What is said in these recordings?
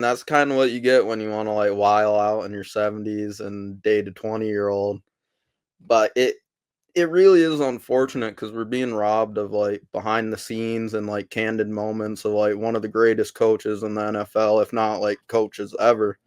That's kind of what you get when you want to like while out in your 70s and date a 20-year-old. But it really is unfortunate because we're being robbed of like behind the scenes and like candid moments of like one of the greatest coaches in the NFL, if not like coaches ever.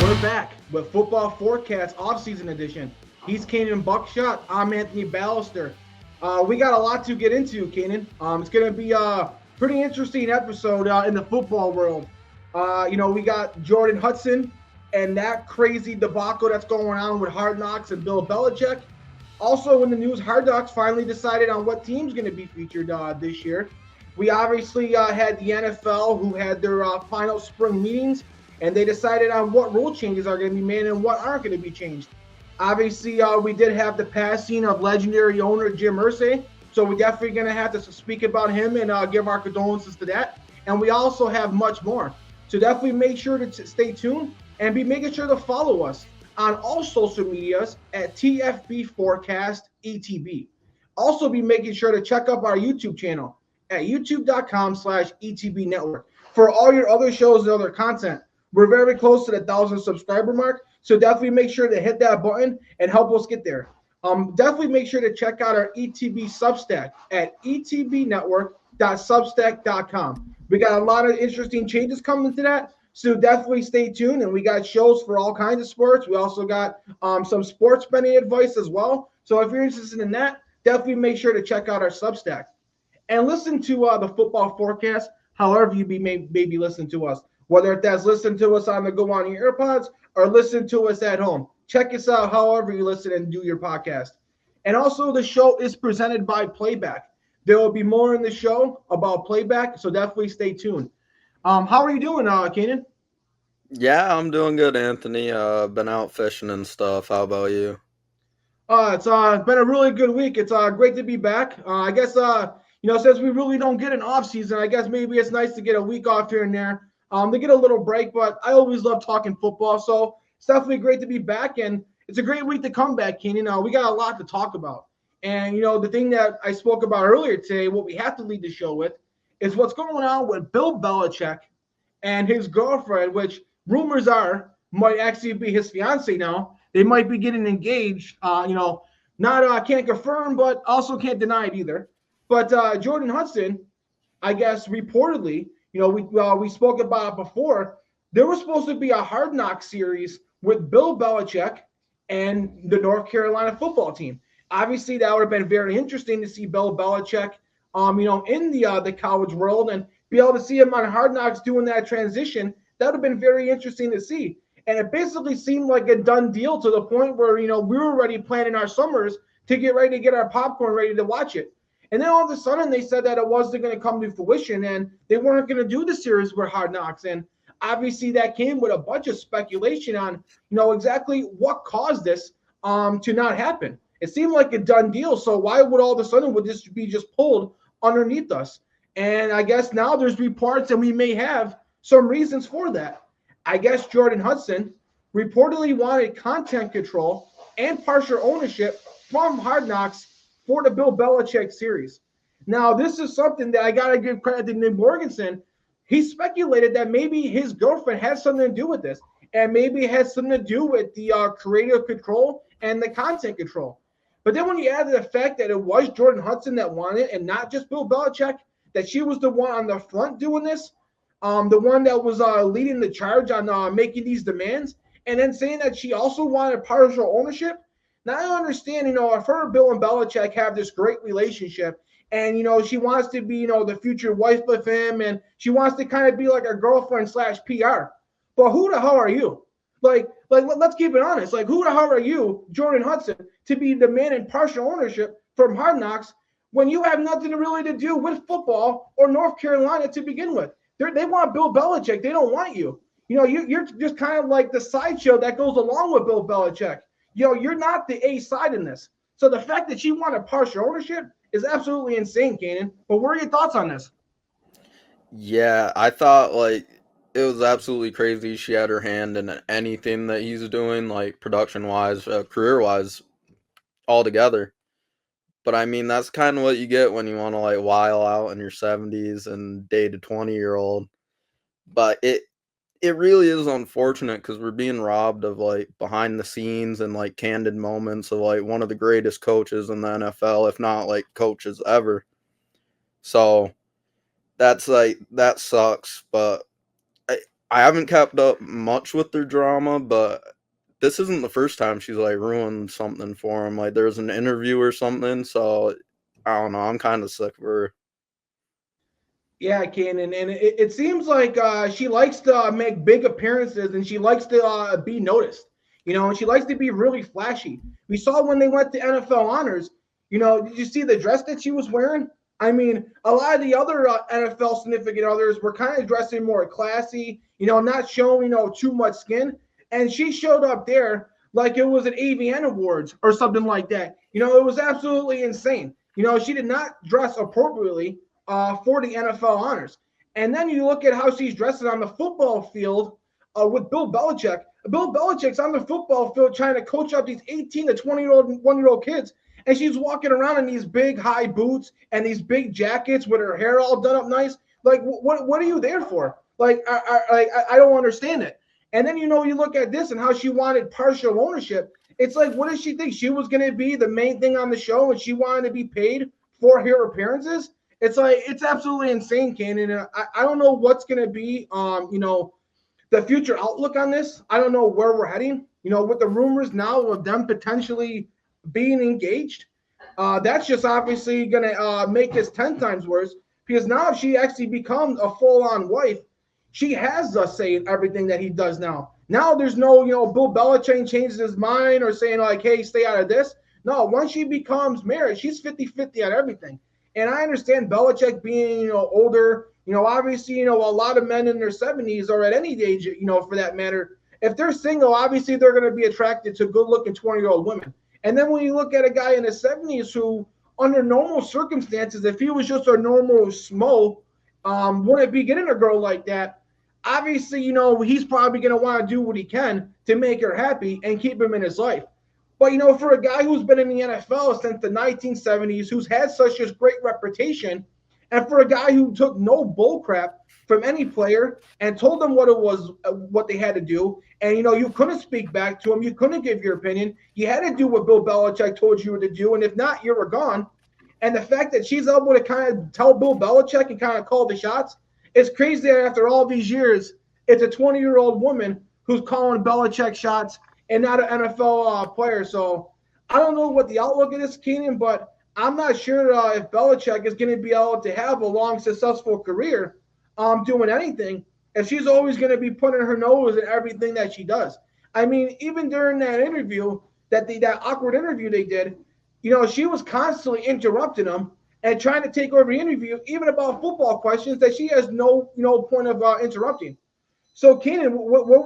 We're back with Football Forecast Offseason Edition. He's Kaynen Buckshot. I'm Anthony Balester. We got a lot to get into, Kaynen. It's going to be a pretty interesting episode in the football world. We got Jordon Hudson and that crazy debacle that's going on with Hard Knocks and Bill Belichick. Also, in the news, Hard Knocks finally decided on what team's going to be featured this year. We obviously had the NFL who had their final spring meetings, and they decided on what rule changes are going to be made and what aren't going to be changed. Obviously, we did have the passing of legendary owner Jim Irsay, so we're definitely going to have to speak about him and give our condolences to that. And we also have much more. So definitely make sure to stay tuned and be making sure to follow us on all social medias at TFB Forecast ETB. Also be making sure to check up our YouTube channel at youtube.com/ETB Network for all your other shows and other content. We're very close to the 1,000 subscriber mark, so definitely make sure to hit that button and help us get there. Definitely make sure to check out our ETB Substack at etbnetwork.substack.com. We got a lot of interesting changes coming to that, so definitely stay tuned. And we got shows for all kinds of sports. We also got some sports betting advice as well. So if you're interested in that, definitely make sure to check out our Substack and listen to the football forecast however you maybe listen to us. Whether that's listen to us on the go on your AirPods or listen to us at home. Check us out however you listen and do your podcast. And also the show is presented by Playback. There will be more in the show about Playback, so definitely stay tuned. How are you doing, Kaynen? Yeah, I'm doing good, Anthony. Been out fishing and stuff. How about you? It's been a really good week. It's great to be back. I guess since we really don't get an off season, I guess maybe it's nice to get a week off here and there. To get a little break, but I always love talking football, so it's definitely great to be back, and it's a great week to come back, Keenan. We got a lot to talk about, and the thing that I spoke about earlier today, what we have to lead the show with, is what's going on with Bill Belichick and his girlfriend, which rumors are might actually be his fiance now. They might be getting engaged. Not can't confirm, but also can't deny it either. But Jordon Hudson, I guess reportedly. We spoke about it before. There was supposed to be a Hard Knock series with Bill Belichick and the North Carolina football team. Obviously, that would have been very interesting to see Bill Belichick, in the college world and be able to see him on Hard Knocks doing that transition. That would have been very interesting to see. And it basically seemed like a done deal to the point where, we were already planning our summers to get ready to get our popcorn ready to watch it. And then all of a sudden they said that it wasn't going to come to fruition and they weren't going to do the series with Hard Knocks. And obviously that came with a bunch of speculation on, exactly what caused this to not happen. It seemed like a done deal. So why would all of a sudden would this be just pulled underneath us? And I guess now there's reports and we may have some reasons for that. I guess Jordon Hudson reportedly wanted content control and partial ownership from Hard Knocks for the Bill Belichick series. Now, this is something that I got to give credit to Nick Morganson. He speculated that maybe his girlfriend had something to do with this, and maybe it had something to do with the creative control and the content control. But then when you add the fact that it was Jordon Hudson that wanted it and not just Bill Belichick, that she was the one on the front doing this, the one that was leading the charge on making these demands, and then saying that she also wanted partial ownership. Now I understand, if her and Bill and Belichick have this great relationship and, she wants to be, the future wife of him and she wants to kind of be like a girlfriend / PR. But who the hell are you? Like, let's keep it honest. Like, who the hell are you, Jordon Hudson, to be demanding partial ownership from Hard Knocks when you have nothing really to do with football or North Carolina to begin with? They want Bill Belichick. They don't want you. You're just kind of like the sideshow that goes along with Bill Belichick. You're not the A side in this. So the fact that she wanted partial ownership is absolutely insane, Kaynen. But what are your thoughts on this? Yeah, I thought like it was absolutely crazy. She had her hand in anything that he's doing, like production wise, career wise. altogether. But I mean, that's kind of what you get when you want to like while out in your 70s and date a 20-year-old. But it really is unfortunate because we're being robbed of like behind the scenes and like candid moments of like one of the greatest coaches in the NFL, if not like coaches ever. So that's like that sucks. But I, I haven't kept up much with their drama, but this isn't the first time she's like ruined something for him. Like there's an interview or something, so I don't know. I'm kind of sick of her. Yeah, Kaynen, and it seems like she likes to make big appearances and she likes to be noticed, and she likes to be really flashy. We saw when they went to NFL Honors, did you see the dress that she was wearing? I mean, a lot of the other NFL significant others were kind of dressing more classy, not showing, too much skin. And she showed up there like it was an AVN Awards or something like that. It was absolutely insane. She did not dress appropriately for the NFL honors. And then you look at how she's dressing on the football field with Bill Belichick. Bill Belichick's on the football field trying to coach up these 18 to 20-year-old, 1-year-old kids. And she's walking around in these big high boots and these big jackets with her hair all done up nice. Like, what are you there for? Like, I don't understand it. And then, you look at this and how she wanted partial ownership. It's like, what did she think? She was going to be the main thing on the show and she wanted to be paid for her appearances? It's like it's absolutely insane, Kaynen. I don't know what's going to be, the future outlook on this. I don't know where we're heading. With the rumors now of them potentially being engaged, that's just obviously going to make this 10 times worse. Because now if she actually becomes a full-on wife, she has a say in everything that he does now. Now there's no, Bill Belichick changes his mind or saying like, hey, stay out of this. No, once she becomes married, she's 50-50 on everything. And I understand Belichick being, older, obviously, a lot of men in their 70s or at any age, for that matter, if they're single, obviously they're going to be attracted to good-looking 20-year-old women. And then when you look at a guy in his 70s who, under normal circumstances, if he was just a normal smo, wouldn't be getting a girl like that. Obviously, he's probably going to want to do what he can to make her happy and keep him in his life. But, for a guy who's been in the NFL since the 1970s, who's had such a great reputation, and for a guy who took no bull crap from any player and told them what it was, what they had to do, and, you couldn't speak back to him, you couldn't give your opinion, you had to do what Bill Belichick told you to do, and if not, you were gone. And the fact that she's able to kind of tell Bill Belichick and kind of call the shots, it's crazy that after all these years, it's a 20-year-old woman who's calling Belichick shots and not an NFL player. So I don't know what the outlook is, Kaynen, but I'm not sure if Belichick is going to be able to have a long, successful career doing anything if she's always going to be putting her nose in everything that she does. I mean, even during that interview, that awkward interview they did, she was constantly interrupting them and trying to take over the interview, even about football questions that she has no point of interrupting. So, Kaynen,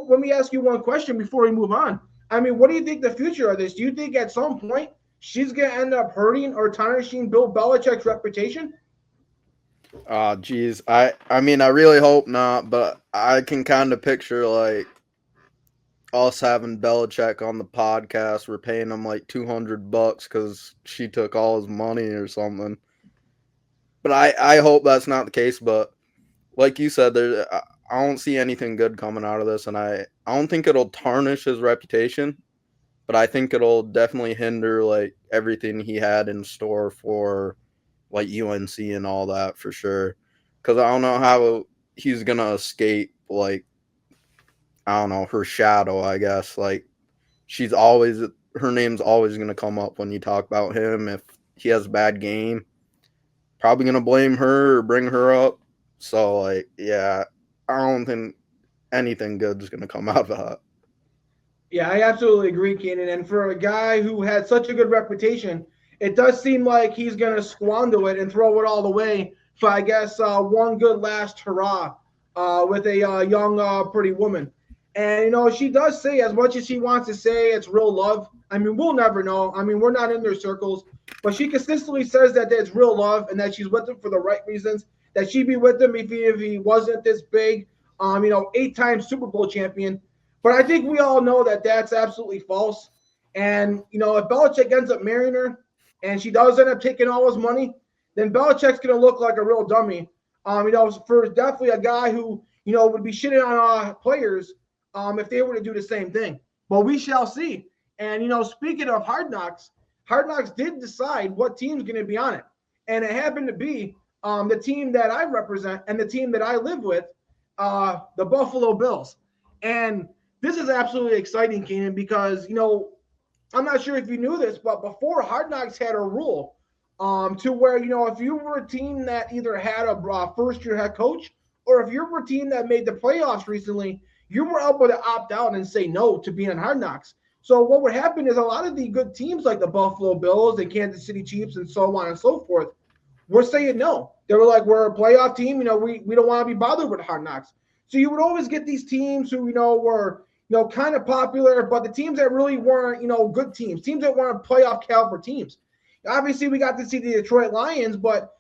let me ask you one question before we move on. I mean, what do you think the future of this? Do you think at some point she's going to end up hurting or tarnishing Bill Belichick's reputation? Oh, geez. I mean, I really hope not, but I can kind of picture like us having Belichick on the podcast. We're paying him like $200 because she took all his money or something. But I hope that's not the case. But like you said, I don't see anything good coming out of this, and I don't think it'll tarnish his reputation. But I think it'll definitely hinder like everything he had in store for like UNC and all that for sure. Because I don't know how he's gonna escape like I don't know her shadow. I guess like she's always her name's always gonna come up when you talk about him. If he has a bad game, probably gonna blame her or bring her up. So like yeah, I don't think anything good is gonna come out of that. Yeah, I absolutely agree, Keenan. And for a guy who had such a good reputation, it does seem like he's going to squander it and throw it all away for, I guess, one good last hurrah with a young, pretty woman. And, she does say, as much as she wants to say it's real love, I mean, we'll never know. I mean, we're not in their circles. But she consistently says that it's real love and that she's with him for the right reasons, that she'd be with him if he wasn't this big, 8-time Super Bowl champion. But I think we all know that that's absolutely false. And, if Belichick ends up marrying her and she does end up taking all his money, then Belichick's going to look like a real dummy. For definitely a guy who, would be shitting on players if they were to do the same thing. But we shall see. And, speaking of Hard Knocks did decide what team's going to be on it. And it happened to be the team that I represent and the team that I live with, the Buffalo Bills. And this is absolutely exciting, Kaynen, because, I'm not sure if you knew this, but before Hard Knocks had a rule to where, if you were a team that either had a first-year head coach or if you were a team that made the playoffs recently, you were able to opt out and say no to being on Hard Knocks. So what would happen is a lot of the good teams like the Buffalo Bills and Kansas City Chiefs and so on and so forth were saying no. They were like, we're a playoff team. We don't want to be bothered with Hard Knocks. So you would always get these teams who, were kind of popular, but the teams that really weren't, good teams that weren't playoff caliber teams. Obviously, we got to see the Detroit Lions, but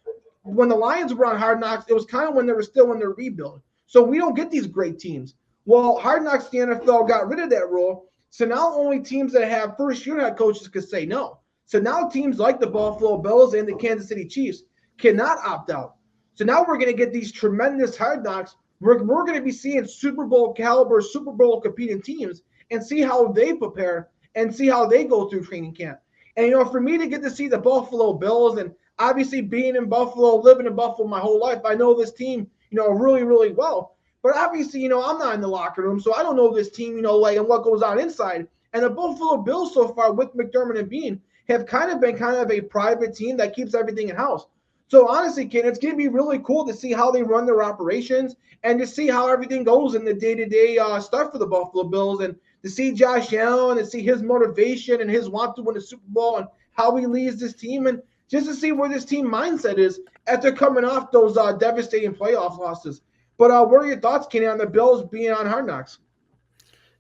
when the Lions were on Hard Knocks, it was kind of when they were still in their rebuild. So we don't get these great teams. Well, Hard Knocks, the NFL got rid of that rule. So now only teams that have first-year head coaches could say no. So now teams like the Buffalo Bills and the Kansas City Chiefs cannot opt out. So now we're going to get these tremendous Hard Knocks. We're going to be seeing Super Bowl caliber, Super Bowl competing teams and see how they prepare and see how they go through training camp. And, for me to get to see the Buffalo Bills and obviously being in Buffalo, living in Buffalo my whole life, I know this team, really, really well. But obviously, I'm not in the locker room, so I don't know this team, like and what goes on inside. And the Buffalo Bills so far with McDermott and Bean have kind of been a private team that keeps everything in house. So honestly, Ken, it's going to be really cool to see how they run their operations and to see how everything goes in the day-to-day stuff for the Buffalo Bills and to see Josh Allen and see his motivation and his want to win the Super Bowl and how he leads this team and just to see where this team mindset is after coming off those devastating playoff losses. But what are your thoughts, Kenny, on the Bills being on Hard Knocks?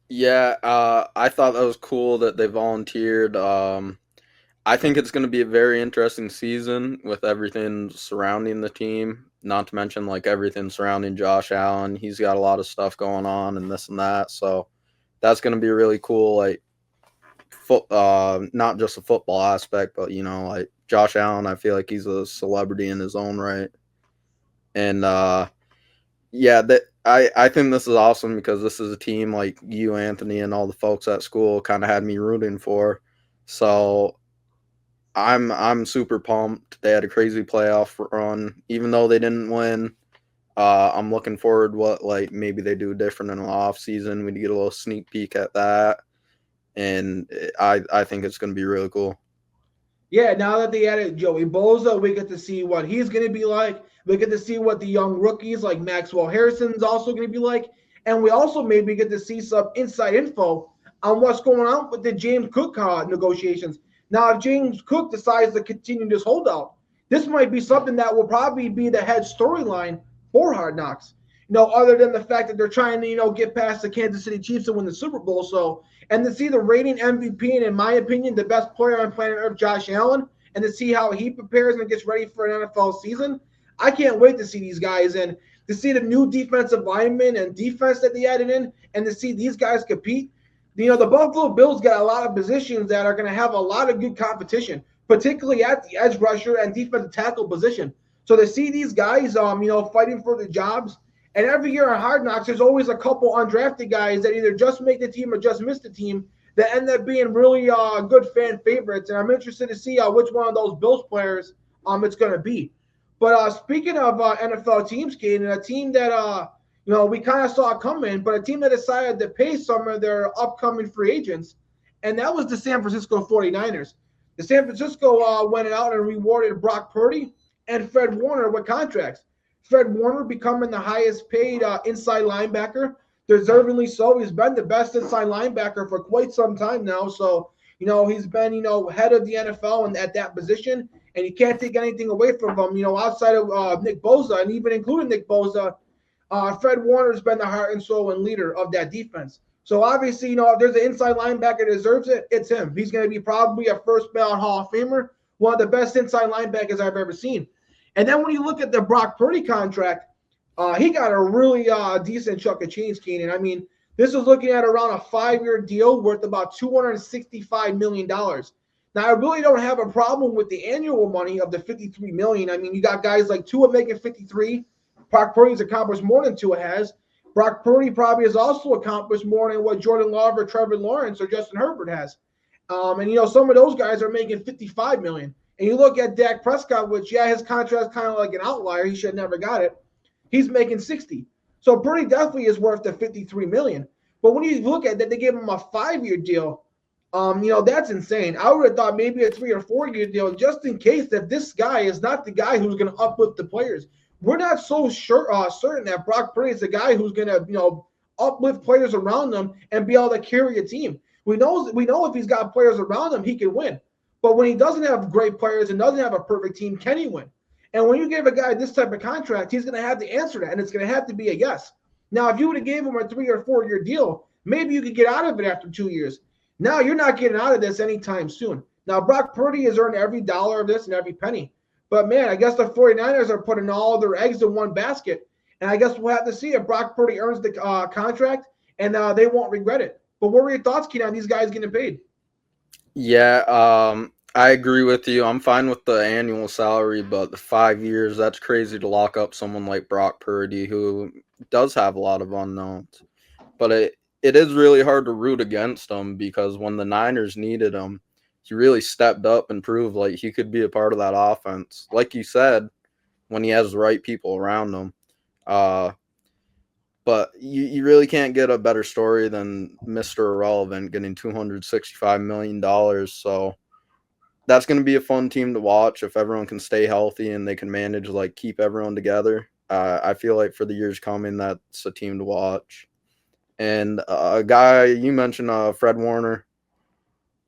Yeah, I thought that was cool that they volunteered. I think it's going to be a very interesting season with everything surrounding the team, not to mention like everything surrounding Josh Allen. He's got a lot of stuff going on and this and that. So that's going to be really cool. Like, not just a football aspect, but, like Josh Allen, I feel like he's a celebrity in his own right. And, yeah, I think this is awesome because this is a team like you, Anthony, and all the folks at school kind of had me rooting for. So I'm super pumped. They had a crazy playoff run, even though they didn't win. I'm looking forward what like maybe they do different in the off season. We get a little sneak peek at that, and I think it's going to be really cool. Yeah, now that they added Joey Bosa, we get to see what he's going to be like. We get to see what the young rookies like Maxwell Harrison's also going to be like. And we also maybe get to see some inside info on what's going on with the James Cook negotiations. Now, if James Cook decides to continue this holdout, this might be something that will probably be the head storyline for Hard Knocks. Other than the fact that they're trying to, get past the Kansas City Chiefs and win the Super Bowl. So, and to see the reigning MVP and, in my opinion, the best player on planet Earth, Josh Allen, and to see how he prepares and gets ready for an NFL season, I can't wait to see these guys and to see the new defensive linemen and defense that they added in and to see these guys compete. The Buffalo Bills got a lot of positions that are going to have a lot of good competition, particularly at the edge rusher and defensive tackle position. So to see these guys, fighting for the jobs. And every year on Hard Knocks, there's always a couple undrafted guys that either just make the team or just miss the team that end up being really good fan favorites. And I'm interested to see which one of those Bills players it's going to be. But speaking of NFL teams, Kate, and a team that, we kind of saw coming, but a team that decided to pay some of their upcoming free agents, and that was the San Francisco 49ers. The San Francisco went out and rewarded Brock Purdy and Fred Warner with contracts. Fred Warner becoming the highest paid inside linebacker, deservingly so. He's been the best inside linebacker for quite some time now. So, he's been, head of the NFL and at that position, and you can't take anything away from him, outside of Nick Bosa, and even including Nick Bosa, Fred Warner's been the heart and soul and leader of that defense. So obviously, if there's an inside linebacker that deserves it, it's him. He's going to be probably a first ballot Hall of Famer, one of the best inside linebackers I've ever seen. And then when you look at the Brock Purdy contract, he got a really decent chunk of change, Keenan. I mean, This is looking at around a 5-year deal worth about $265 million. Now, I really don't have a problem with the annual money of the $53 million. I mean, you got guys like Tua making 53. Brock Purdy's accomplished more than Tua has. Brock Purdy probably has also accomplished more than what Jordan Love or Trevor Lawrence or Justin Herbert has. And some of those guys are making $55 million. And you look at Dak Prescott, which, yeah, his contract is kind of like an outlier. He should have never got it. He's making 60. So Purdy definitely is worth the $53 million. But when you look at that, they gave him a 5-year deal. That's insane. I would have thought maybe a 3 or 4-year deal just in case that this guy is not the guy who's going to uplift the players. We're not so certain that Brock Purdy is the guy who's going to, uplift players around them and be able to carry a team. We know if he's got players around him, he can win. But when he doesn't have great players and doesn't have a perfect team, can he win? And when you give a guy this type of contract, he's going to have to answer that, and it's going to have to be a yes. Now, if you would have gave him a 3 or 4-year deal, maybe you could get out of it after 2 years. Now you're not getting out of this anytime soon. Now, Brock Purdy has earned every dollar of this and every penny. But, man, I guess the 49ers are putting all their eggs in one basket. And I guess we'll have to see if Brock Purdy earns the contract, and they won't regret it. But what were your thoughts, Keenan, on these guys getting paid? Yeah, I agree with you. I'm fine with the annual salary, but the 5 years, that's crazy to lock up someone like Brock Purdy, who does have a lot of unknowns. But it is really hard to root against him because when the Niners needed him, he really stepped up and proved like he could be a part of that offense. Like you said, when he has the right people around him. But you really can't get a better story than Mr. Irrelevant getting $265 million. So that's going to be a fun team to watch if everyone can stay healthy and they can manage, like, keep everyone together. I feel like for the years coming, that's a team to watch. And a guy you mentioned, Fred Warner,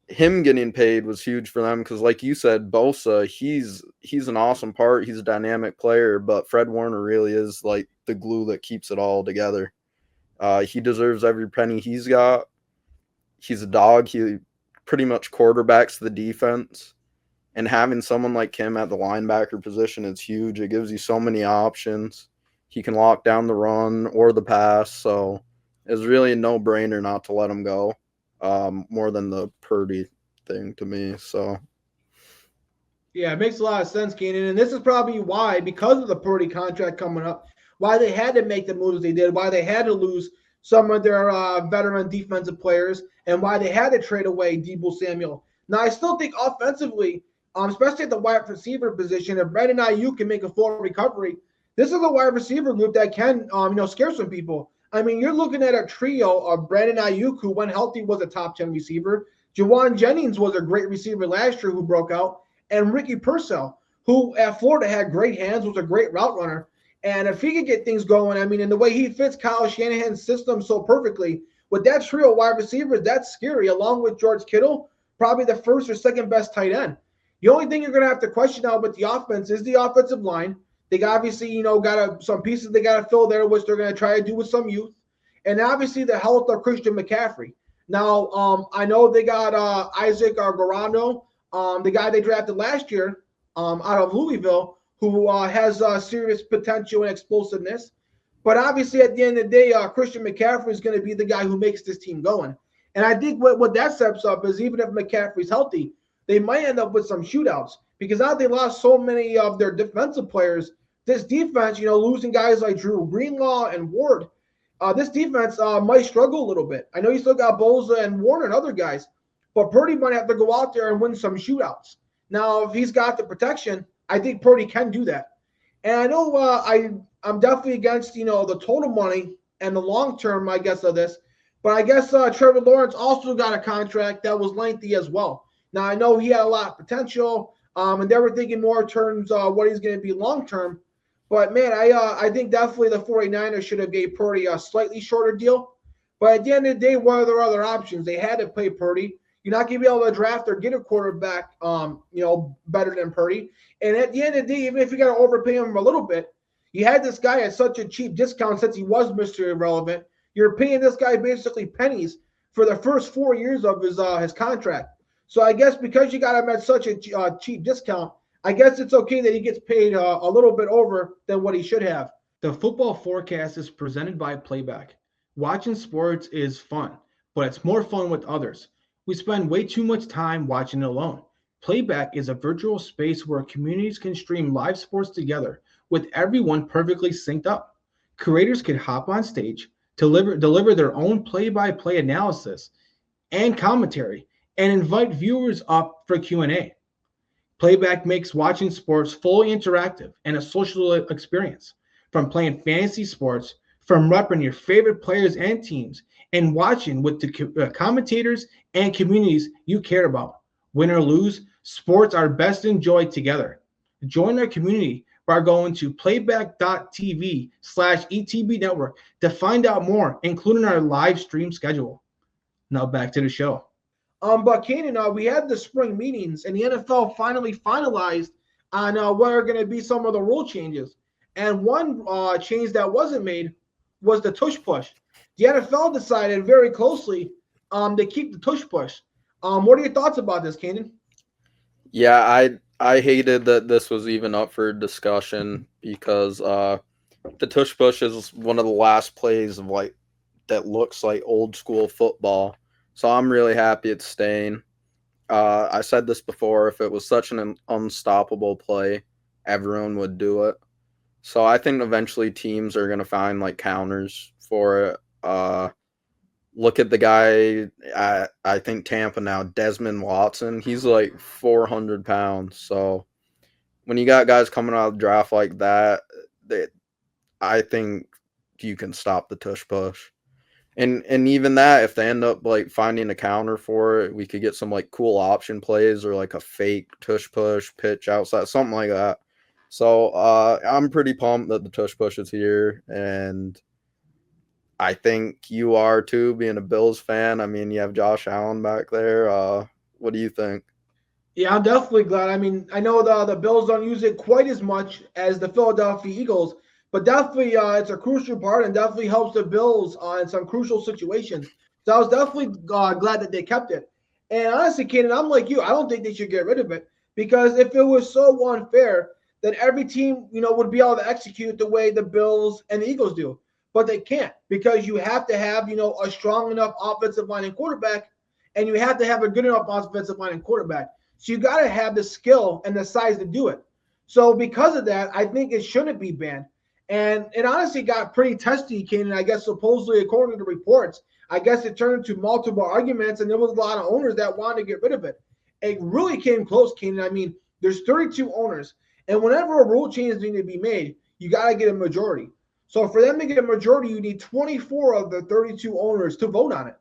him getting paid was huge for them because, like you said, Bosa, he's an awesome part. He's a dynamic player, but Fred Warner really is like the glue that keeps it all together. He deserves every penny he's got. He's a dog. He pretty much quarterbacks the defense. And having someone like him at the linebacker position is huge. It gives you so many options. He can lock down the run or the pass, so it's really a no-brainer not to let him go. More than the Purdy thing to me. So Yeah, it makes a lot of sense, Keenan. And this is probably why, because of the Purdy contract coming up, why they had to make the moves they did, why they had to lose some of their veteran defensive players, and why they had to trade away Deebo Samuel. Now, I still think offensively, especially at the wide receiver position, if Brandon Ayuk can make a full recovery, this is a wide receiver group that can, scare some people. I mean, you're looking at a trio of Brandon Ayuk, who when healthy was a top 10 receiver. Jawan Jennings was a great receiver last year who broke out. And Ricky Purcell, who at Florida had great hands, was a great route runner. And if he could get things going, I mean, in the way he fits Kyle Shanahan's system so perfectly, with that trio of wide receivers, that's scary, along with George Kittle, probably the first or second best tight end. The only thing you're going to have to question now with the offense is the offensive line. They obviously, got some pieces they got to fill there, which they're going to try to do with some youth. And obviously the health of Christian McCaffrey. Now, I know they got Isaac Garando, the guy they drafted last year out of Louisville, who has serious potential and explosiveness. But obviously, at the end of the day, Christian McCaffrey is going to be the guy who makes this team going. And I think what that sets up is even if McCaffrey's healthy, they might end up with some shootouts because now they lost so many of their defensive players. This defense, losing guys like Drew Greenlaw and Ward, this defense might struggle a little bit. I know you still got Bosa and Warner and other guys, but Purdy might have to go out there and win some shootouts. Now, if he's got the protection, I think Purdy can do that. And I know I'm definitely against, the total money and the long term, I guess, of this. But I guess Trevor Lawrence also got a contract that was lengthy as well. Now, I know he had a lot of potential, and they were thinking more in terms of what he's going to be long term. But, man, I think definitely the 49ers should have gave Purdy a slightly shorter deal. But at the end of the day, what are their other options? They had to pay Purdy. You're not going to be able to draft or get a quarterback, better than Purdy. And at the end of the day, even if you got to overpay him a little bit, you had this guy at such a cheap discount since he was Mr. Irrelevant. You're paying this guy basically pennies for the first 4 years of his contract. So I guess because you got him at such a cheap discount, I guess it's okay that he gets paid a little bit over than what he should have. The Football Forecast is presented by Playback. Watching sports is fun, but it's more fun with others. We spend way too much time watching it alone. Playback is a virtual space where communities can stream live sports together with everyone perfectly synced up. Creators can hop on stage, deliver their own play-by-play analysis and commentary, and invite viewers up for Q&A. Playback makes watching sports fully interactive and a social experience. From playing fantasy sports, from repping your favorite players and teams, and watching with the commentators and communities you care about. Win or lose, sports are best enjoyed together. Join our community by going to playback.tv/ETB network to find out more, including our live stream schedule. Now back to the show. But Kaynen, we had the spring meetings, and the NFL finally finalized on what are going to be some of the rule changes. And one change that wasn't made was the tush push. The NFL decided very closely to keep the tush push. What are your thoughts about this, Kaynen? Yeah, I hated that this was even up for discussion because the tush push is one of the last plays of like that looks like old school football. So I'm really happy it's staying. I said this before, if it was such an unstoppable play, everyone would do it. So I think eventually teams are going to find like counters for it. Look at the guy, I think Tampa now, Desmond Watson. He's like 400 pounds. So when you got guys coming out of the draft like that, I think you can stop the tush push. And even that, if they end up like finding a counter for it, we could get some like cool option plays or like a fake tush push pitch outside, something like that. So I'm pretty pumped that the tush push is here, and I think you are too, being a Bills fan. I mean, you have Josh Allen back there. What do you think? Yeah, I'm definitely glad. I mean, I know the Bills don't use it quite as much as the Philadelphia Eagles, but definitely it's a crucial part and definitely helps the Bills in some crucial situations. So I was definitely glad that they kept it. And honestly, Kenan, I'm like you. I don't think they should get rid of it because if it was so unfair, then every team, would be able to execute the way the Bills and the Eagles do. But they can't because you have to have, a strong enough offensive line and quarterback, and you have to have a good enough offensive line and quarterback. So you got to have the skill and the size to do it. So because of that, I think it shouldn't be banned. And it honestly got pretty testy, Keenan. I guess supposedly, according to reports, I guess it turned into multiple arguments, and there was a lot of owners that wanted to get rid of it. It really came close, Keenan. I mean, there's 32 owners, and whenever a rule change needs to be made, you got to get a majority. So for them to get a majority, you need 24 of the 32 owners to vote on it.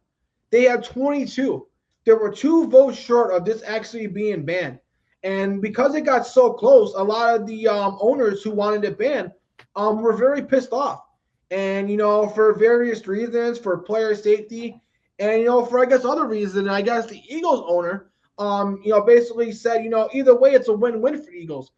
They had 22. There were 2 votes short of this actually being banned. And because it got so close, a lot of the owners who wanted it banned were very pissed off. And, for various reasons, for player safety, and, for, I guess, other reasons. I guess the Eagles owner, basically said, either way, it's a win-win for Eagles.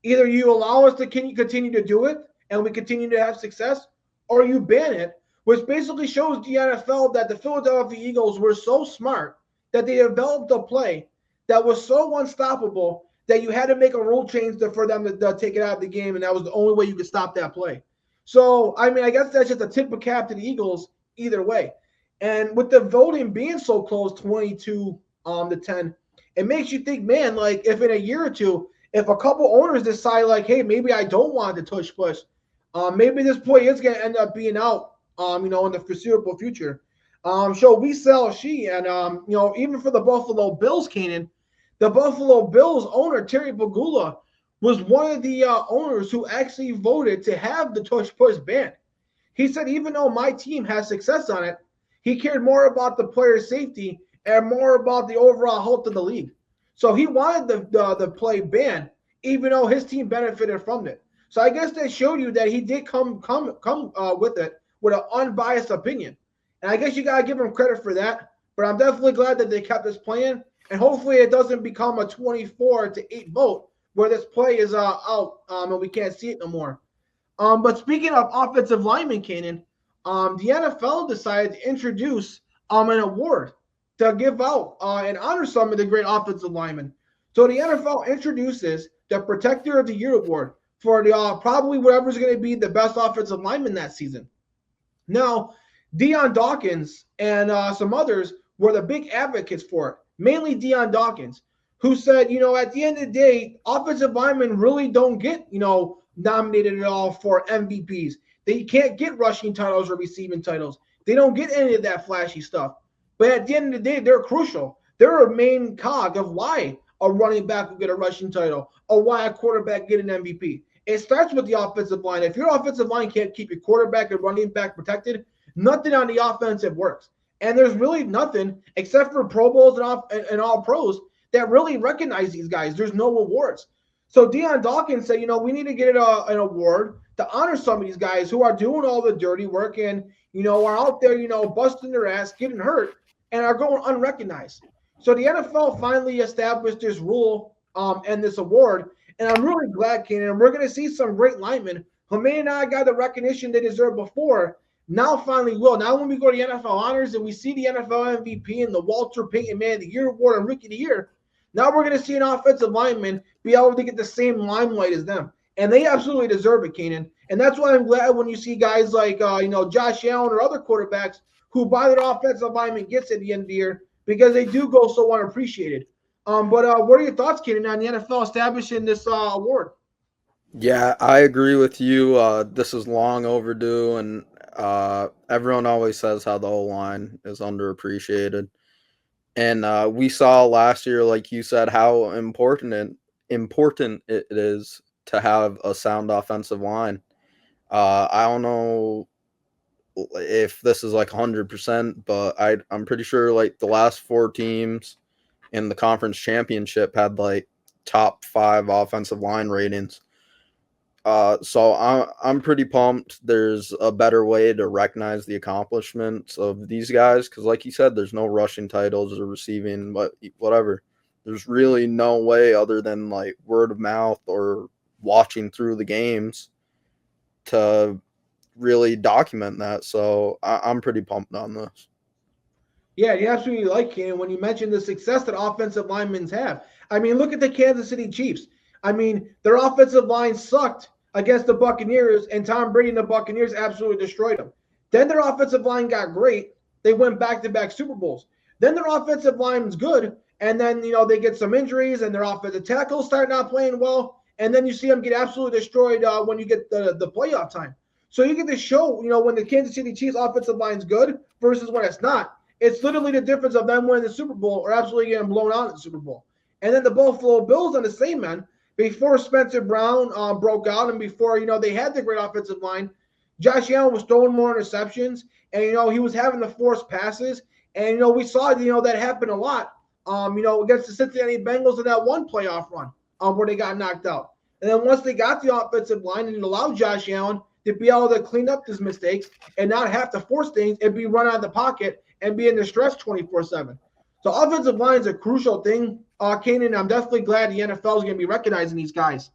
Either you allow us to continue to do it and we continue to have success, or you ban it, which basically shows the NFL that the Philadelphia Eagles were so smart that they developed a play that was so unstoppable that you had to make a rule change for them to take it out of the game, and that was the only way you could stop that play. So, I mean, I guess that's just a tip of cap to the Eagles either way. And with the voting being so close, 22 to 10, it makes you think, man, like if in a year or two, if a couple owners decide like, hey, maybe I don't want the tush push, maybe this play is going to end up being out, in the foreseeable future. So we sell she, and even for the Buffalo Bills, Keenan, the Buffalo Bills owner Terry Pegula was one of the owners who actually voted to have the tush push banned. He said, even though my team has success on it, he cared more about the player's safety and more about the overall health of the league. So he wanted the play banned, even though his team benefited from it. So I guess that showed you that he did come with it with an unbiased opinion. And I guess you got to give him credit for that. But I'm definitely glad that they kept this plan. And hopefully it doesn't become a 24-8 vote where this play is out and we can't see it no more. But speaking of offensive linemen, Keenan, the NFL decided to introduce an award to give out and honor some of the great offensive linemen. So the NFL introduces the Protector of the Year award for the probably whatever's going to be the best offensive lineman that season. Now, Deion Dawkins and some others were the big advocates for it, mainly Deion Dawkins, who said, at the end of the day, offensive linemen really don't get, nominated at all for MVPs. They can't get rushing titles or receiving titles. They don't get any of that flashy stuff. But at the end of the day, they're crucial. They're a main cog of why a running back will get a rushing title or why a quarterback get an MVP. It starts with the offensive line. If your offensive line can't keep your quarterback and running back protected, nothing on the offensive works. And there's really nothing except for Pro Bowls and all pros that really recognize these guys. There's no awards. So Deion Dawkins said, we need to get an award to honor some of these guys who are doing all the dirty work and, are out there, busting their ass, getting hurt, and are going unrecognized. So the NFL finally established this rule and this award. And I'm really glad, Kaynen, we're going to see some great linemen who may not got the recognition they deserved before, now finally will. Now when we go to the NFL honors and we see the NFL MVP and the Walter Payton Man of the Year award and Rookie of the Year, now we're going to see an offensive lineman be able to get the same limelight as them. And they absolutely deserve it, Kaynen. And that's why I'm glad when you see guys like, Josh Allen or other quarterbacks who buy their offensive lineman gets at the end of the year because they do go so unappreciated. But what are your thoughts, Kaynen, on the NFL establishing this award? Yeah, I agree with you. This is long overdue, and everyone always says how the O-line is underappreciated. And we saw last year, like you said, how important it is to have a sound offensive line. I don't know if this is like 100%, but I'm pretty sure like the last 4 teams in the conference championship had like top 5 offensive line ratings. So I'm pretty pumped. There's a better way to recognize the accomplishments of these guys because, like you said, there's no rushing titles or receiving, but whatever. There's really no way other than like word of mouth or watching through the games to really document that. So I'm pretty pumped on this. Yeah, you absolutely like Keenan when you mentioned the success that offensive linemen have. I mean, look at the Kansas City Chiefs. I mean, their offensive line sucked against the Buccaneers, and Tom Brady and the Buccaneers absolutely destroyed them. Then their offensive line got great. They went back-to-back Super Bowls. Then their offensive line's good, and then they get some injuries, and their offensive tackles start not playing well, and then you see them get absolutely destroyed when you get the playoff time. So you get to show, when the Kansas City Chiefs offensive line's good versus when it's not. It's literally the difference of them winning the Super Bowl or absolutely getting blown out in the Super Bowl. And then the Buffalo Bills on the same end, before Spencer Brown broke out and before, they had the great offensive line, Josh Allen was throwing more interceptions and, he was having the forced passes. And, we saw, that happen a lot, against the Cincinnati Bengals in that one playoff run where they got knocked out. And then once they got the offensive line and it allowed Josh Allen to be able to clean up his mistakes and not have to force things and be run out of the pocket and be in distress 24/7. So offensive line is a crucial thing, Kaynen. I'm definitely glad the NFL is going to be recognizing these guys.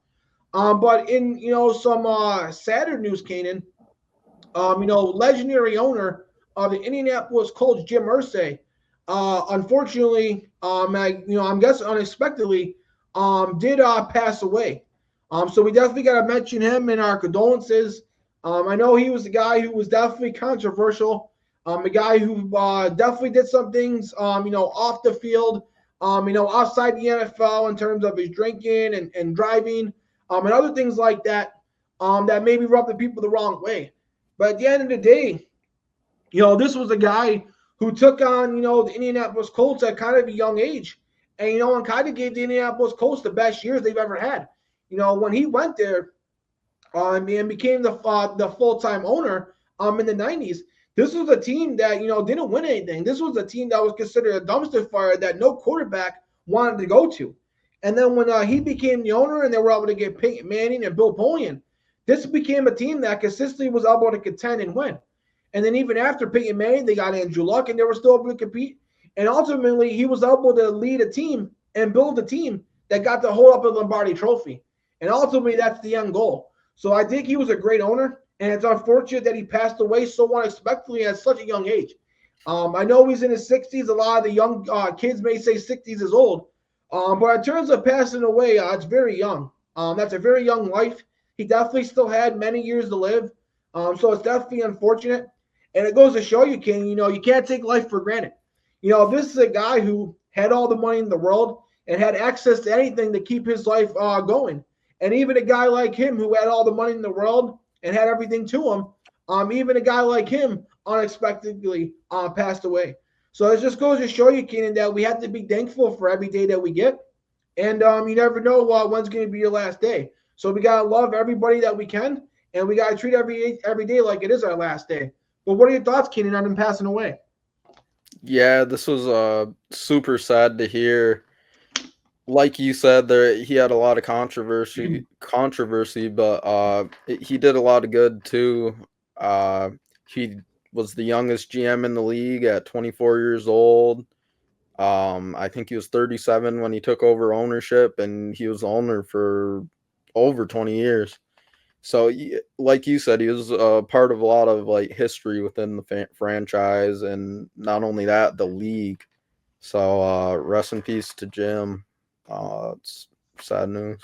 But in some sadder news, Kaynen, legendary owner of the Indianapolis Colts, Jim Irsay, unfortunately, I'm guessing unexpectedly, did pass away. So we definitely got to mention him in our condolences. I know he was the guy who was definitely controversial. A guy who definitely did some things, off the field, outside the NFL in terms of his drinking and driving, and other things like that, that maybe rubbed the people the wrong way. But at the end of the day, this was a guy who took on, the Indianapolis Colts at kind of a young age, and kind of gave the Indianapolis Colts the best years they've ever had. When he went there, and became the full-time owner in the 90s. This was a team that, didn't win anything. This was a team that was considered a dumpster fire that no quarterback wanted to go to. And then when he became the owner and they were able to get Peyton Manning and Bill Polian, this became a team that consistently was able to contend and win. And then even after Peyton Manning, they got Andrew Luck and they were still able to compete. And ultimately, he was able to lead a team and build a team that got to hold up a Lombardi Trophy. And ultimately, that's the end goal. So I think he was a great owner. And it's unfortunate that he passed away so unexpectedly at such a young age. I know he's in his 60s. A lot of the young kids may say 60s is old. But in terms of passing away, it's very young. That's a very young life. He definitely still had many years to live. So it's definitely unfortunate. And it goes to show you, King, you can't take life for granted. This is a guy who had all the money in the world and had access to anything to keep his life going. And even a guy like him who had all the money in the world and had everything to him, even a guy like him unexpectedly passed away. So it just goes to show you, Keenan, that we have to be thankful for every day that we get. And you never know when's going to be your last day. So we got to love everybody that we can, and we got to treat every day like it is our last day. But what are your thoughts, Keenan, on him passing away? Yeah, this was super sad to hear. Like you said, he had a lot of controversy, but he did a lot of good too. He was the youngest GM in the league at 24 years old. I think he was 37 when he took over ownership, and he was the owner for over 20 years. So, like you said, he was part of a lot of like history within the franchise, and not only that, the league. So, rest in peace to Jim. It's sad news.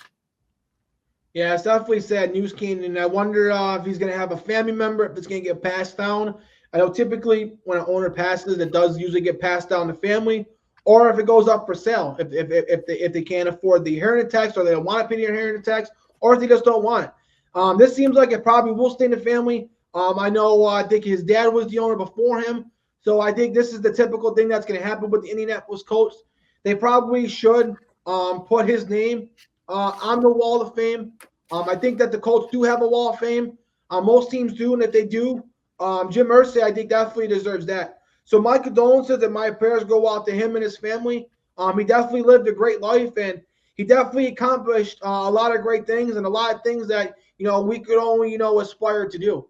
Yeah, it's definitely sad news, Keenan. And I wonder if he's going to have a family member, if it's going to get passed down. I know typically when an owner passes, it does usually get passed down to family, or if it goes up for sale, if they can't afford the inheritance tax, or they don't want to pay the inheritance tax, or if they just don't want it. This seems like it probably will stay in the family. I think his dad was the owner before him, so I think this is the typical thing that's going to happen with the Indianapolis Colts. They probably should put his name on the Wall of Fame. I think that the Colts do have a Wall of Fame. Most teams do, and if they do, Jim Irsay, I think, definitely deserves that. So my condolences and my prayers go out to him and his family. He definitely lived a great life, and he definitely accomplished a lot of great things and a lot of things that we could only aspire to do.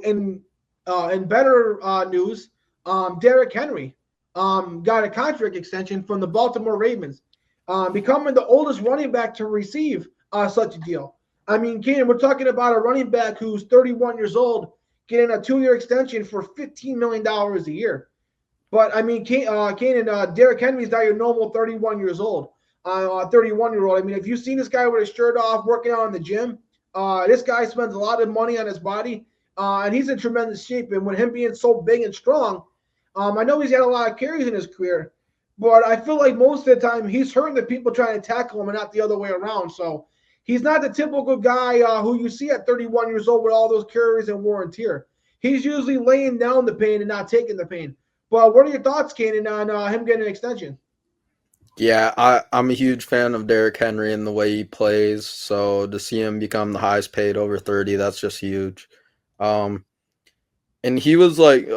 In better news, Derrick Henry got a contract extension from the Baltimore Ravens, becoming the oldest running back to receive such a deal. I mean, Keenan, we're talking about a running back who's 31 years old getting a 2-year extension for $15 million a year. But, I mean, Keenan, Derrick Henry's now your normal 31 years old, 31-year-old. I mean, if you've seen this guy with his shirt off working out in the gym, this guy spends a lot of money on his body, and he's in tremendous shape. And with him being so big and strong, I know he's had a lot of carries in his career, but I feel like most of the time he's hurting the people trying to tackle him and not the other way around. So he's not the typical guy who you see at 31 years old with all those carries and wear and tear. He's usually laying down the pain and not taking the pain. But what are your thoughts, Kaynen, on him getting an extension? Yeah, I'm a huge fan of Derrick Henry and the way he plays. So to see him become the highest paid over 30, that's just huge. And he was like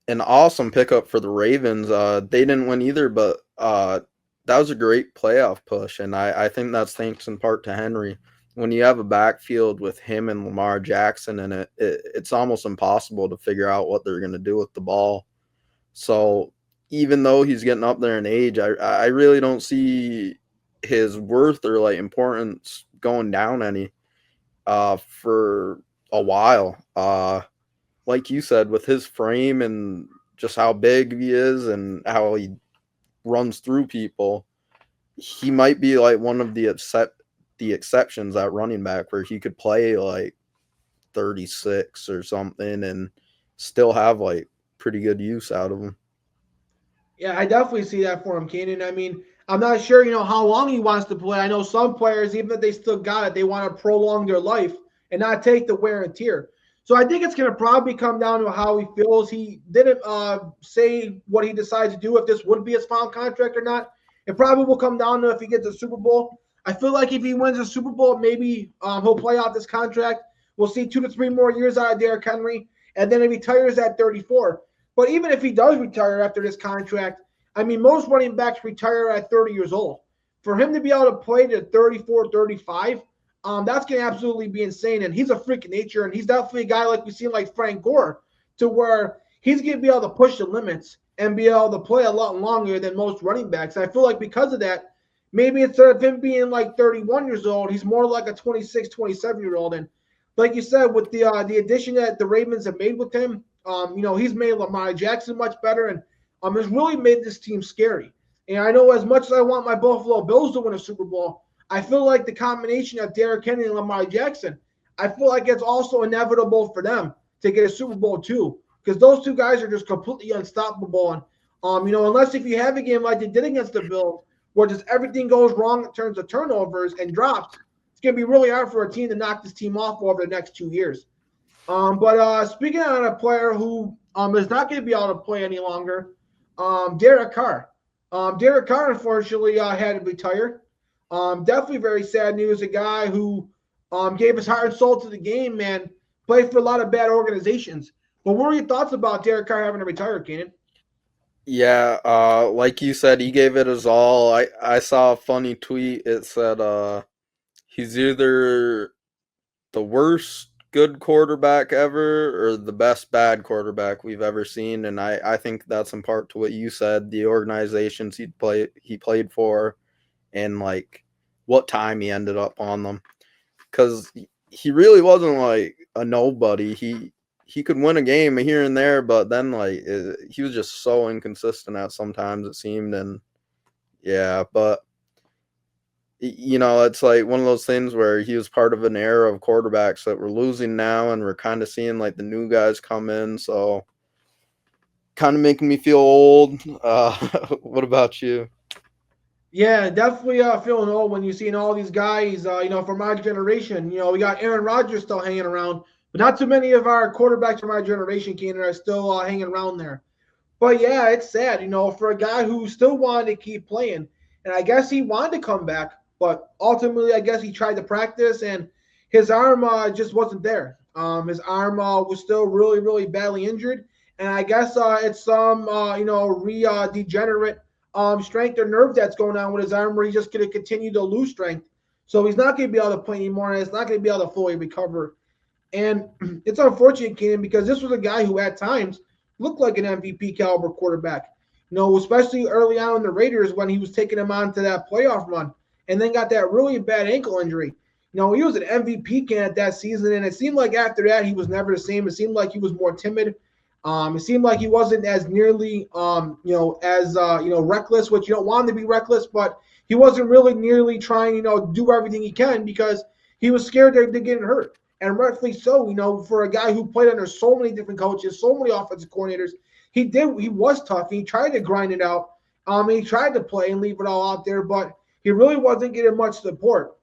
an awesome pickup for the Ravens. They didn't win either, but that was a great playoff push, and I think that's thanks in part to Henry. When you have a backfield with him and Lamar Jackson in it, it's almost impossible to figure out what they're going to do with the ball. So even though he's getting up there in age, I really don't see his worth or like importance going down any for a while. Like you said, with his frame and just how big he is and how he runs through people, he might be like one of the exceptions at running back where he could play like 36 or something and still have like pretty good use out of him. Yeah, I definitely see that for him, Keenan. I mean, I'm not sure, how long he wants to play. I know some players, even if they still got it, they want to prolong their life and not take the wear and tear. So I think it's going to probably come down to how he feels. He didn't say what he decides to do, if this would be his final contract or not. It probably will come down to if he gets a Super Bowl. I feel like if he wins a Super Bowl, maybe he'll play out this contract. We'll see 2 to 3 more years out of Derrick Henry, and then he retires at 34. But even if he does retire after this contract, I mean, most running backs retire at 30 years old. For him to be able to play to 34, 35, that's going to absolutely be insane. And he's a freak of nature, and he's definitely a guy like we see like Frank Gore, to where he's going to be able to push the limits and be able to play a lot longer than most running backs. I feel like because of that, maybe instead of him being like 31 years old, he's more like a 26, 27-year-old. And like you said, with the addition that the Ravens have made with him, he's made Lamar Jackson much better, and has really made this team scary. And I know as much as I want my Buffalo Bills to win a Super Bowl, I feel like the combination of Derrick Henry and Lamar Jackson, I feel like it's also inevitable for them to get a Super Bowl too, because those two guys are just completely unstoppable. And unless if you have a game like they did against the Bills, where just everything goes wrong in terms of turnovers and drops, it's gonna be really hard for a team to knock this team off over the next 2 years. But speaking on a player who is not going to be able to play any longer, Derrick Carr. Derrick Carr unfortunately had to retire. Definitely very sad news. A guy who gave his heart and soul to the game, man, played for a lot of bad organizations. But what are your thoughts about Derrick Carr having to retire, Kaynen? Yeah, like you said, he gave it his all. I saw a funny tweet. It said he's either the worst good quarterback ever or the best bad quarterback we've ever seen. And I think that's in part to what you said, the organizations he played for and like what time he ended up on them. Because he really wasn't like a nobody. He could win a game here and there, but then like he was just so inconsistent at sometimes it seemed. And yeah, but it's like one of those things where he was part of an era of quarterbacks that we're losing now, and we're kind of seeing like the new guys come in. So kind of making me feel old. What about you? Yeah, definitely feeling old when you're seeing all these guys, from our generation. We got Aaron Rodgers still hanging around, but not too many of our quarterbacks from our generation, Keenan, are still hanging around there. But yeah, it's sad, for a guy who still wanted to keep playing. And I guess he wanted to come back, but ultimately, I guess he tried to practice and his arm just wasn't there. His arm was still really, really badly injured. And I guess it's some, degenerate strength or nerve that's going on with his arm where he's just going to continue to lose strength. So he's not going to be able to play anymore, and it's not going to be able to fully recover. And it's unfortunate, Keenan, because this was a guy who at times looked like an MVP caliber quarterback. Especially early on in the Raiders when he was taking them on to that playoff run and then got that really bad ankle injury. He was an MVP candidate that season, and it seemed like after that he was never the same. It seemed like he was more timid. It seemed like he wasn't as nearly, reckless, which you don't want him to be reckless, but he wasn't really nearly trying, do everything he can because he was scared to get hurt. And rightfully so, for a guy who played under so many different coaches, so many offensive coordinators, he was tough. He tried to grind it out. He tried to play and leave it all out there, but he really wasn't getting much support.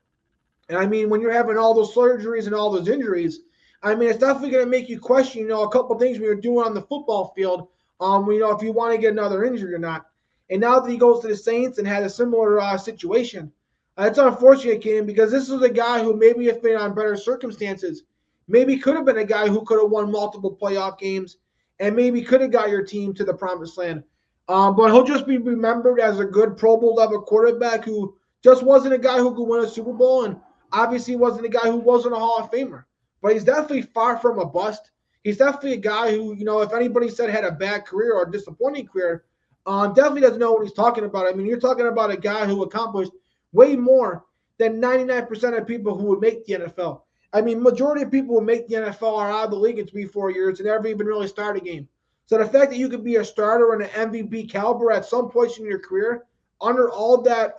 And I mean, when you're having all those surgeries and all those injuries, I mean, it's definitely going to make you question, a couple of things when you're doing on the football field, if you want to get another injury or not. And now that he goes to the Saints and had a similar situation, it's unfortunate, Keenan, because this is a guy who maybe if been on better circumstances, maybe could have been a guy who could have won multiple playoff games and maybe could have got your team to the promised land. But he'll just be remembered as a good Pro Bowl level quarterback who just wasn't a guy who could win a Super Bowl and obviously wasn't a guy who wasn't a Hall of Famer. But he's definitely far from a bust. He's definitely a guy who, if anybody said had a bad career or a disappointing career, definitely doesn't know what he's talking about. I mean, you're talking about a guy who accomplished way more than 99% of people who would make the NFL. I mean, majority of people who make the NFL are out of the league in 3-4 years and never even really start a game. So the fact that you could be a starter and an MVP caliber at some point in your career, under all that,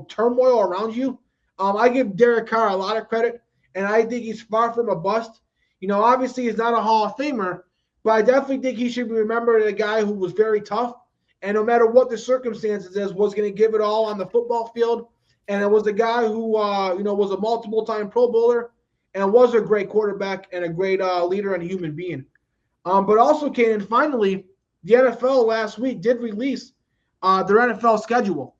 turmoil around you, I give Derrick Carr a lot of credit, and I think he's far from a bust. Obviously he's not a Hall of Famer, but I definitely think he should be remembered as a guy who was very tough, and no matter what the circumstances is, was going to give it all on the football field. And it was a guy who, was a multiple-time Pro Bowler and was a great quarterback and a great leader and a human being. But also, Kaynen, finally, the NFL last week did release their NFL schedule.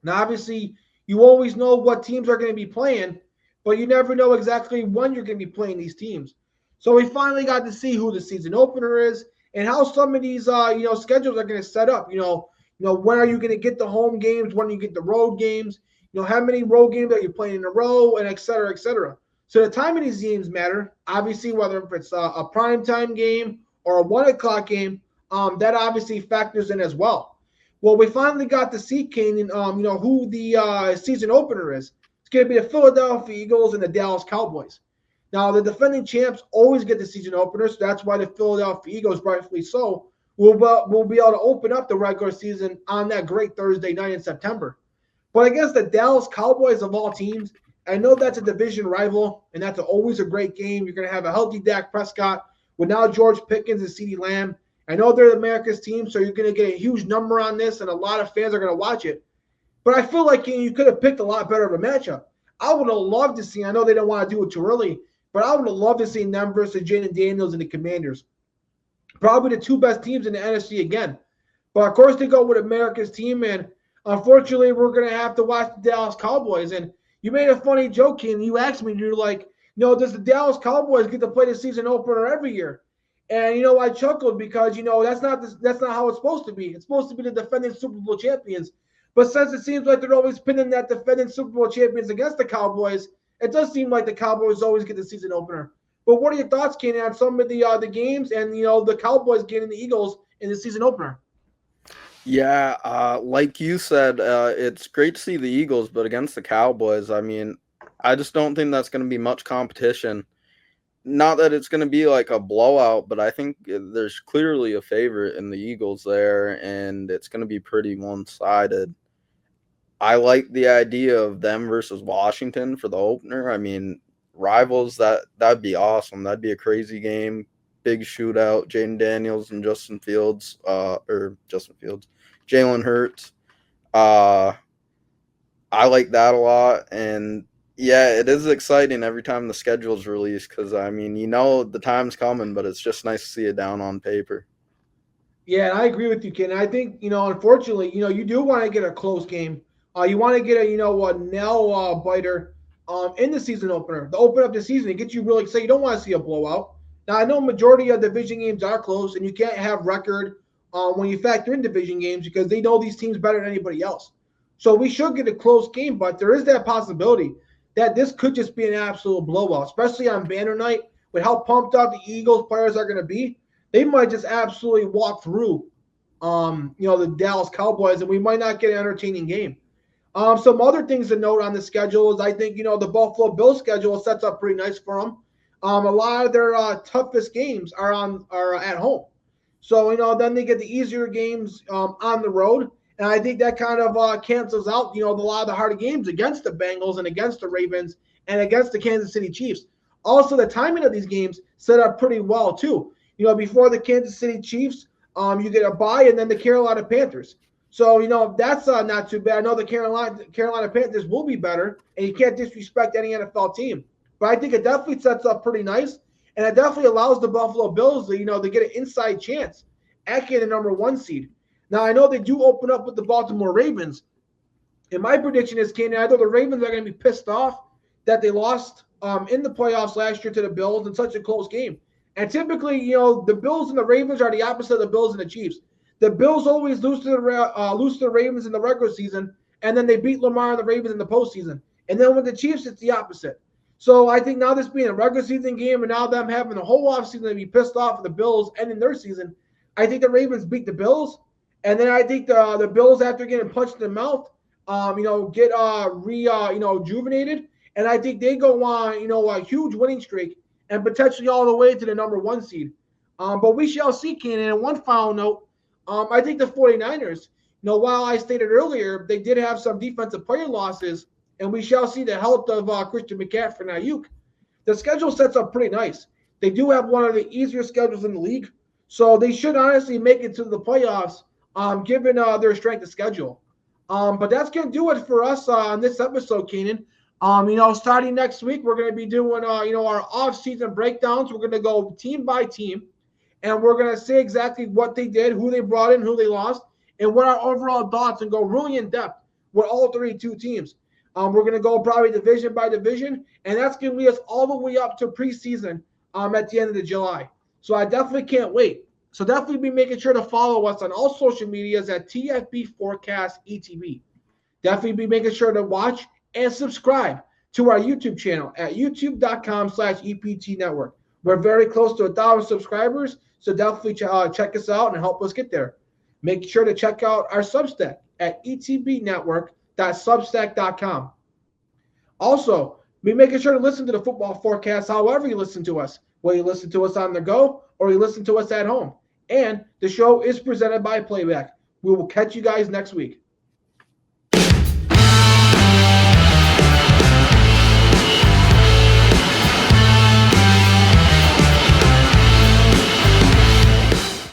Now, obviously, you always know what teams are going to be playing, but you never know exactly when you're going to be playing these teams. So we finally got to see who the season opener is and how some of these, schedules are going to set up. When are you going to get the home games? When do you get the road games? How many road games are you playing in a row, and et cetera, et cetera. So the time of these games matter. Obviously, whether if it's a primetime game or a 1 o'clock game, that obviously factors in as well. Well, we finally got to see, Kaynen, who the season opener is. It's going to be the Philadelphia Eagles and the Dallas Cowboys. Now, the defending champs always get the season opener, so that's why the Philadelphia Eagles, rightfully so, will be able to open up the regular season on that great Thursday night in September. But I guess the Dallas Cowboys of all teams, I know that's a division rival, and that's always a great game. You're going to have a healthy Dak Prescott, with now George Pickens and CeeDee Lamb. I know they're America's team, so you're going to get a huge number on this, and a lot of fans are going to watch it. But I feel like you could have picked a lot better of a matchup. I would have loved to see, I know they don't want to do it too early, but I would have loved to see them versus Jaden Daniels and the Commanders. Probably the two best teams in the NFC again. But, of course, they go with America's team, and unfortunately, we're going to have to watch the Dallas Cowboys. And you made a funny joke, Ken. You asked me, you're like, does the Dallas Cowboys get to play the season opener every year? And, I chuckled because, that's not how it's supposed to be. It's supposed to be the defending Super Bowl champions. But since it seems like they're always pinning that defending Super Bowl champions against the Cowboys, it does seem like the Cowboys always get the season opener. But what are your thoughts, Kaynen, on some of the games and, the Cowboys getting the Eagles in the season opener? Yeah, like you said, it's great to see the Eagles, but against the Cowboys, I mean, I just don't think that's going to be much competition. Not that it's going to be like a blowout, but I think there's clearly a favorite in the Eagles there, and it's going to be pretty one-sided. I like the idea of them versus Washington for the opener. I mean, rivals, that'd be awesome. That'd be a crazy game. Big shootout, Jaden Daniels and Jalen Hurts. I like that a lot, and yeah, it is exciting every time the schedule's released because, I mean, the time's coming, but it's just nice to see it down on paper. Yeah, and I agree with you, Ken. I think, unfortunately, you do want to get a close game. You want to get a nail biter in the season opener, the open up the season. It gets you really excited. You don't want to see a blowout. Now, I know majority of division games are close, and you can't have record when you factor in division games because they know these teams better than anybody else. So we should get a close game, but there is that possibility that this could just be an absolute blowout, especially on banner night with how pumped up the Eagles players are going to be. They might just absolutely walk through, the Dallas Cowboys, and we might not get an entertaining game. Some other things to note on the schedule is I think, the Buffalo Bills schedule sets up pretty nice for them. A lot of their toughest games are at home. So, then they get the easier games on the road. And I think that kind of cancels out, a lot of the harder games against the Bengals and against the Ravens and against the Kansas City Chiefs. Also, the timing of these games set up pretty well, too. Before the Kansas City Chiefs, you get a bye and then the Carolina Panthers. So, that's not too bad. I know the Carolina Panthers will be better, and you can't disrespect any NFL team. But I think it definitely sets up pretty nice, and it definitely allows the Buffalo Bills to, to get an inside chance at getting the number 1 seed. Now, I know they do open up with the Baltimore Ravens, and my prediction is, Kaynen, I know the Ravens are going to be pissed off that they lost in the playoffs last year to the Bills in such a close game. And typically, the Bills and the Ravens are the opposite of the Bills and the Chiefs. The Bills always lose to the Ravens in the regular season, and then they beat Lamar and the Ravens in the postseason. And then with the Chiefs, it's the opposite. So I think now this being a regular season game and now them having the whole offseason to be pissed off at the Bills ending their season, I think the Ravens beat the Bills. And then I think the Bills, after getting punched in the mouth, get rejuvenated. And I think they go on, a huge winning streak and potentially all the way to the number 1 seed. But we shall see, Kaynen. And one final note, I think the 49ers, while I stated earlier, they did have some defensive player losses, and we shall see the health of Christian McCaffrey and Ayuk. The schedule sets up pretty nice. They do have one of the easier schedules in the league, so they should honestly make it to the playoffs, given their strength of schedule. But that's going to do it for us on this episode, Kaynen. Starting next week, we're going to be doing, our off-season breakdowns. We're going to go team by team, and we're going to say exactly what they did, who they brought in, who they lost, and what our overall thoughts, and go really in depth with all 32 teams. We're going to go probably division by division, and that's going to lead us all the way up to preseason at the end of July. So I definitely can't wait. So definitely be making sure to follow us on all social medias at TFB Forecast ETV. Definitely be making sure to watch and subscribe to our YouTube channel at youtube.com/EPT Network. We're very close to 1,000 subscribers, so definitely check us out and help us get there. Make sure to check out our Substack at etbnetwork.substack.com. Also, be making sure to listen to the Football Forecast however you listen to us, whether you listen to us on the go or you listen to us at home. And the show is presented by Playback. We will catch you guys next week.